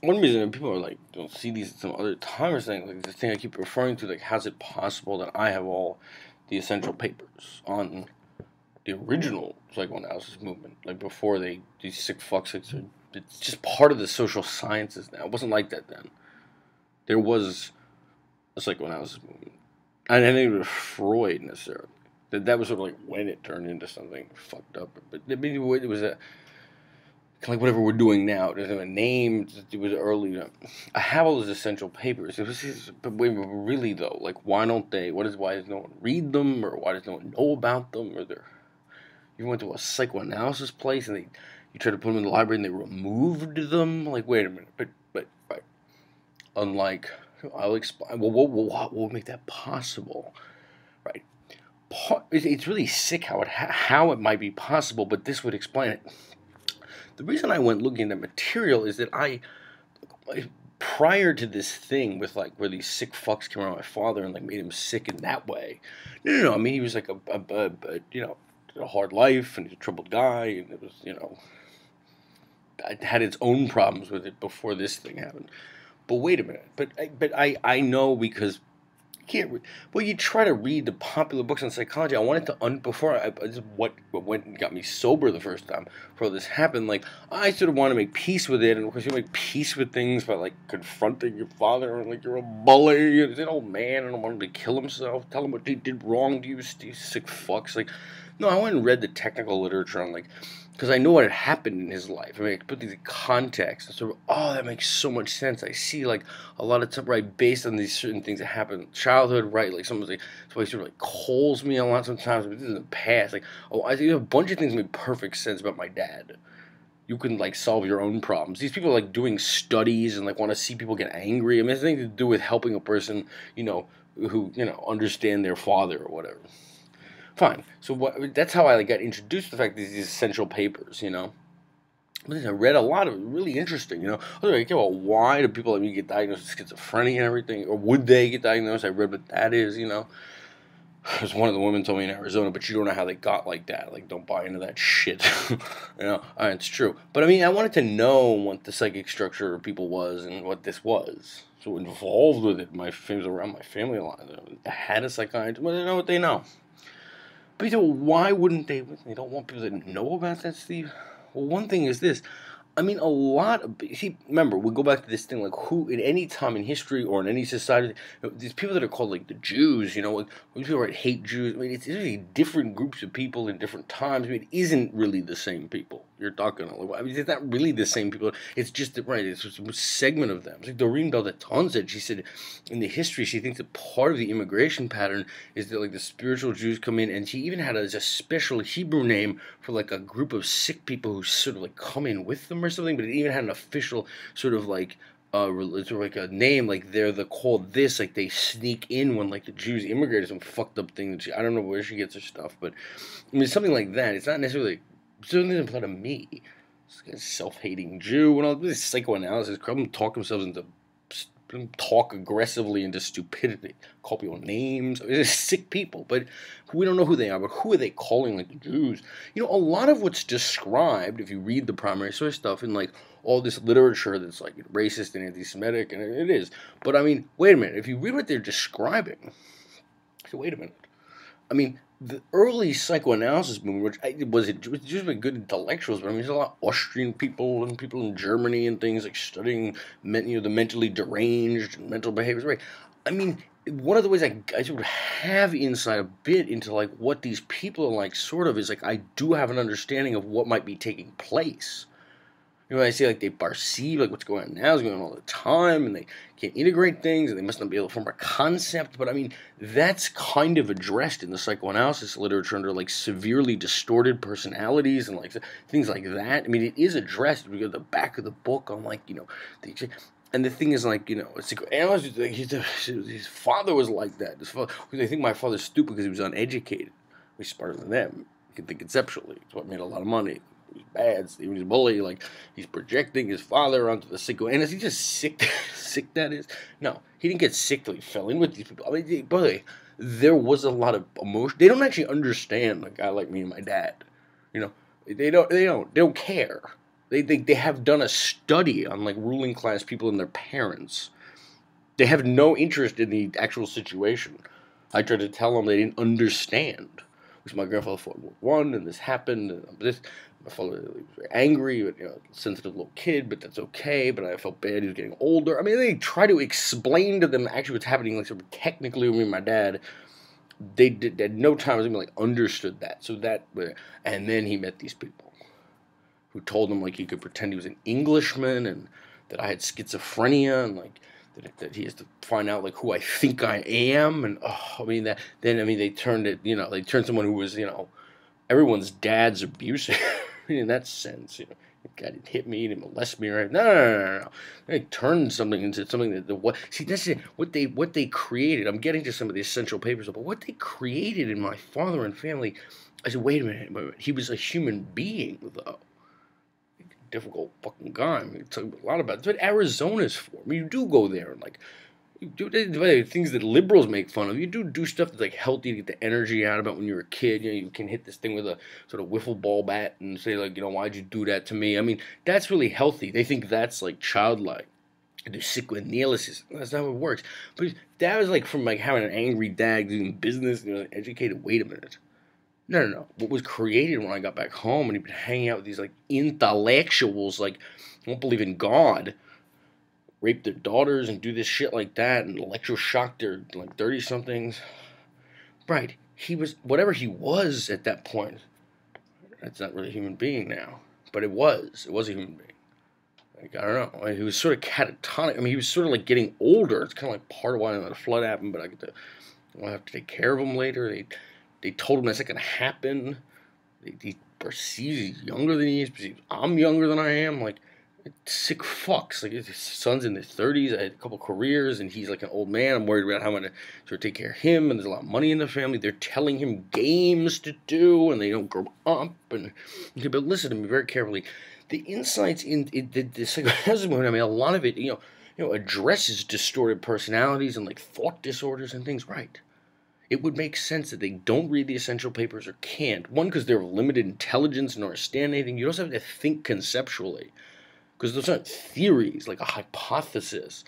one reason people are like don't see these at some other time or something, like this thing I keep referring to, like how's it possible that I have all the essential papers on the original psychoanalysis movement, like before these sick fucks, like, it's just part of the social sciences now. It wasn't like that then. There was a psychoanalysis movement. I didn't think it was Freud necessarily. That was sort of like when it turned into something fucked up. But I mean, it was a like whatever we're doing now. It doesn't have a name. It was early. I have all those essential papers. But really though, like why don't they? Why does no one read them, or why does no one know about them? Or you went to a psychoanalysis place and you tried to put them in the library and they removed them. Like wait a minute, but right. Unlike I'll explain. Well, what will make that possible? Right. It's really sick how it might be possible, but this would explain it. The reason I went looking at material is that prior to this thing with like where these sick fucks came around my father and like made him sick in that way. No. I mean, he was like a hard life and he's a troubled guy, and it was I had its own problems with it before this thing happened. But wait a minute. But I know because can't read. Well, you try to read the popular books on psychology. I wanted to this is what went and got me sober the first time before this happened. Like I sort of want to make peace with it, and of course you make peace with things by like confronting your father and like you're a bully. He's an old man and I want him to kill himself. Tell him what he did wrong to you, sick fucks. Like no, I went and read the technical literature on like. Because I know what had happened in his life. I mean, I put these in context. And sort of, that makes so much sense. I see, like, a lot of stuff, right, based on these certain things that happened in childhood, right? Like, somebody sort of, like, calls me a lot sometimes, but this is in the past. Like, I think a bunch of things make perfect sense about my dad. You can, like, solve your own problems. These people are, like, doing studies and, like, want to see people get angry. I mean, it has nothing to do with helping a person, who, understand their father or whatever. Fine. So that's how I got introduced to the fact that these essential papers, But I read a lot of it, really interesting, I was about why do people like me get diagnosed with schizophrenia and everything, or would they get diagnosed? I read what that is, Because one of the women told me in Arizona, but you don't know how they got like that. Like, don't buy into that shit. It's true. But I mean, I wanted to know what the psychic structure of people was and what this was. So involved with it, my family around my family a lot. I had a psychiatrist, but they know what they know. But you say, well, why wouldn't they? They don't want people to know about that, Steve? Well, one thing is this. I mean, remember, we go back to this thing, like, who, in any time in history or in any society, these people that are called, like, the Jews, like, these people that hate Jews, I mean, it's really different groups of people in different times. I mean, it isn't really the same people you're talking about. I mean, it's not really the same people. It's just, it's just a segment of them. It's like Doreen Bell-Deton said, she said, in the history, she thinks that part of the immigration pattern is that, like, the spiritual Jews come in, and she even had a special Hebrew name for, like, a group of sick people who sort of, like, come in with them or something, but it even had an official sort of like sort of like a name, like they're called this, like they sneak in when like the Jews immigrated, some fucked up thing that I don't know where she gets her stuff, but I mean something like that. It's not necessarily, it certainly doesn't apply to me. This self-hating Jew and all this psychoanalysis, come talk aggressively into stupidity, call people names. They're sick people, but we don't know who they are. But who are they calling like the Jews? A lot of what's described, if you read the primary source stuff in like all this literature that's like racist and anti-Semitic, and it is. But I mean, wait a minute. If you read what they're describing, so wait a minute. I mean, the early psychoanalysis movement, which was just good intellectuals, but I mean, there's a lot of Austrian people and people in Germany and things like studying, the mentally deranged and mental behaviors. Right? I mean, one of the ways I sort of have insight a bit into like what these people are like, sort of, is like I do have an understanding of what might be taking place. I say like they perceive like what's going on now is going on all the time, and they can't integrate things, and they must not be able to form a concept. But I mean, that's kind of addressed in the psychoanalysis literature under like severely distorted personalities and like things like that. I mean, it is addressed. We go to the back of the book on like and the thing is like psychoanalysis. His father was like that. They think my father's stupid because he was uneducated. He's smarter than them. You can think conceptually. It's what made a lot of money. He's bad. He's a bully. Like he's projecting his father onto the psychoanalyst. He just sick. Sick that is. No, he didn't get sick till he fell in with these people. I mean, boy, there was a lot of emotion. They don't actually understand a guy like me and my dad. They don't care. They have done a study on like ruling class people and their parents. They have no interest in the actual situation. I tried to tell them they didn't understand. Which my grandfather fought World War I, and this happened, and this. My father was very angry, but, sensitive little kid, but that's okay. But I felt bad he was getting older. I mean, they try to explain to them actually what's happening, like sort of technically with me and my dad. They did at no time was even like understood that. So that, and then he met these people who told him like he could pretend he was an Englishman and that I had schizophrenia and like that he has to find out like who I think I am. And they turned it, they turned someone who was, everyone's dad's abusive in that sense. The guy didn't hit me, he didn't molest me, right? No. They turned something into something that's it. What they created. I'm getting to some of the essential papers, but what they created in my father and family. I said, wait a minute. He was a human being, though. Difficult fucking guy. I mean, we talk a lot about it. That's what Arizona's for. I mean, you do go there and like you do things that liberals make fun of. You do stuff that's like healthy to get the energy out of it when you're a kid. You can hit this thing with a sort of wiffle ball bat and say like, why'd you do that to me? I mean, that's really healthy. They think that's like childlike. Do psychoanalysis. That's not how it works. But that was like from like having an angry dad doing business, educated. Wait a minute. No. What was created when I got back home and he'd been hanging out with these like intellectuals, like don't believe in God, rape their daughters and do this shit like that and electroshock their like 30-somethings. Right. He was whatever he was at that point. That's not really a human being now, but it was. It was a human being. Like, I don't know. He was sort of catatonic. I mean, he was sort of like getting older. It's kind of like part of why the flood happened, but I'll have to take care of him later. They told him that's not going to happen. He perceives he's younger than he is. Perceives I'm younger than I am. Like, sick fucks. Like, his son's in his 30s. I had a couple careers, and he's like an old man. I'm worried about how I'm going to sort of take care of him, and there's a lot of money in the family. They're telling him games to do, and they don't grow up. But listen to me very carefully. The insights in the psychoanalysis movement, I mean, a lot of it, addresses distorted personalities and, like, thought disorders and things, right? It would make sense that they don't read the essential papers or can't. One, because they're of limited intelligence and don't understand anything. You also have to think conceptually. Because those aren't theories, like a hypothesis.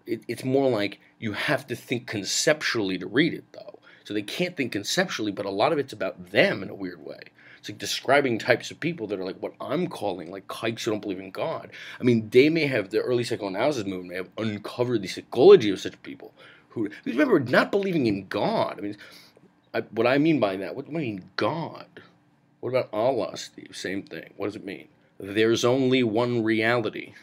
It's more like you have to think conceptually to read it, though. So they can't think conceptually, but a lot of it's about them in a weird way. It's like describing types of people that are like what I'm calling like kikes who don't believe in God. I mean, they may have, the early psychoanalysis movement may have uncovered the psychology of such people. Who, remember, not believing in God. I mean, what I mean by that, what do I mean God? What about Allah, Steve? Same thing. What does it mean? There's only one reality.